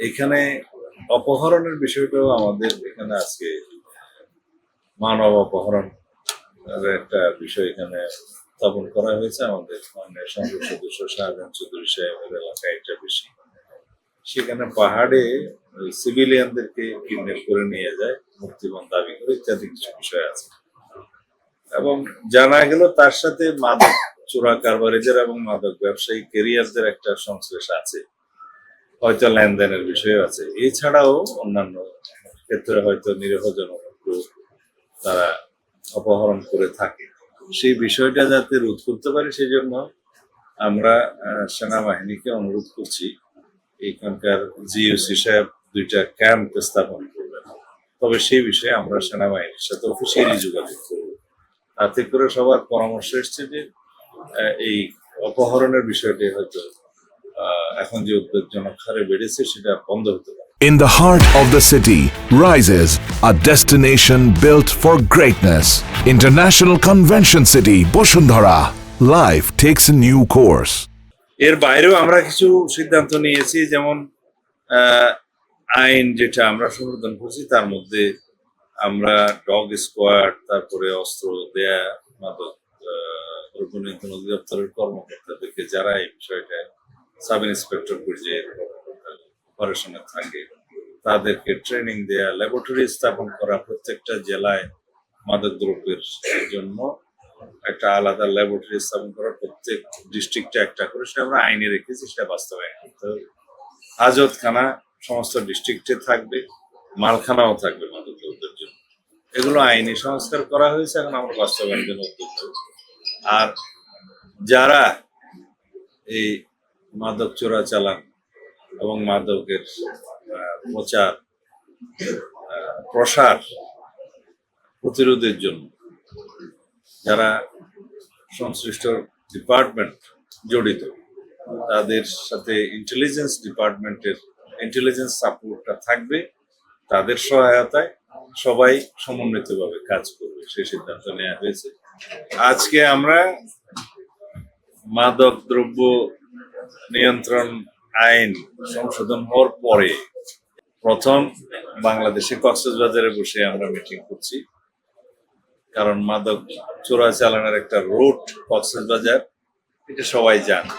এখানে অপহরণের বিষয়টাও আমাদের এখানে আজকে মানব অপহরণ একটা বিষয় এখানে স্থাপন করা হয়েছে। আমাদের মাননীয় সংসদ সদস্য শাহজাহান চৌধুরী সাহেবের এলাকায় এটা বেশি। সেখানে পাহাড়ে সিভিলিয়ানদেরকে কিডন্যাপ করে নিয়ে যায়, মুক্তিপণ দাবি করে, ইত্যাদি কিছু বিষয় আছে। এবং জানা গেল তার সাথে মাদক চোরা কারবারিদের এবং মাদক ব্যবসায়ী কেরিয়ারদের একটা সংশ্লেষ আছে, হয়তো লেনদেনের বিষয় আছে। এছাড়াও অন্যান্য ক্ষেত্রে হয়তো নিরীহ জনগণকে তারা অপহরণ করে থাকে। সেই বিষয়টা যাতে রোধ করতে পারি, সেই জন্য আমরা সেনাবাহিনীকে অনুরোধ করছি এখানকার জিওসি সাহেব 2টা ক্যাম্প স্থাপন করবেন। তবে সেই বিষয়ে আমরা সেনাবাহিনীর সাথে অফিসিয়ালি যোগাযোগ করব। তাতে করে সবার পরামর্শ এসছে যে এই অপহরণের বিষয়টি হয়তো এখন যে উদ্বেগজনক হারে বেড়েছে সেটা বন্ধ হতে পারে। In the heart of the city rises a destination built for greatness. International Convention City, Bosundhara. Life takes a new course. এর বাইরেও আমরা কিছু সিদ্ধান্ত নিয়েছি, যেমন আইন যেটা আমরা সংশোধন করছি, তার মধ্যে আমরা ডগ স্কোয়াড, তারপরে অস্ত্র দেয়া, মাদক দ্রব্য নিয়ন্ত্রণ অধিদপ্তরের কর্মকর্তাদেরকে যারা এই বিষয়টা সাব ইন্সপেক্টর পর্যায়ে অপারেশনে থাকে তাদেরকে ট্রেনিং দেয়া, ল্যাবরেটরি স্থাপন করা, প্রত্যেকটা জেলায় মাদক দ্রব্যের জন্য একটা আলাদা ল্যাবরেটরি স্থাপন করা, প্রত্যেক ডিস্ট্রিক্টে একটা করে, সেটা আমরা আইনে রেখেছি, সেটা বাস্তবায়ন করতে হবে। হাজতখানা সমস্ত ডিস্ট্রিক্টে থাকবে, মালখানাও থাকবে মাদক দ্রব্যের জন্য। এগুলো আইনি সংস্কার করা হয়েছে, এখন আমরা বাস্তবায়নের জন্য উদ্যোগ নেব। আর যারা এই মাদক চোরাচালান এবং মাদকের প্রচার প্রসার প্রতিরোধের জন্য যারা সংশ্লিষ্ট ডিপার্টমেন্ট জড়িত, তাদের সাথে ইন্টেলিজেন্স ডিপার্টমেন্টের ইন্টেলিজেন্স সাপোর্টটা থাকবে। তাদের সহায়তায় সবাই সমন্বিতভাবে কাজ করবে, সেই সিদ্ধান্ত নেওয়া হয়েছে। আজকে আমরা মাদক দ্রব্য নিয়ন্ত্রণ আইন সংশোধন হওয়ার পরে প্রথম বাংলাদেশে কক্সবাজারে বসে আমরা মিটিং করছি, কারণ মাদক চোরাচালানের একটা রুট কক্সবাজার, এটা সবাই জানে।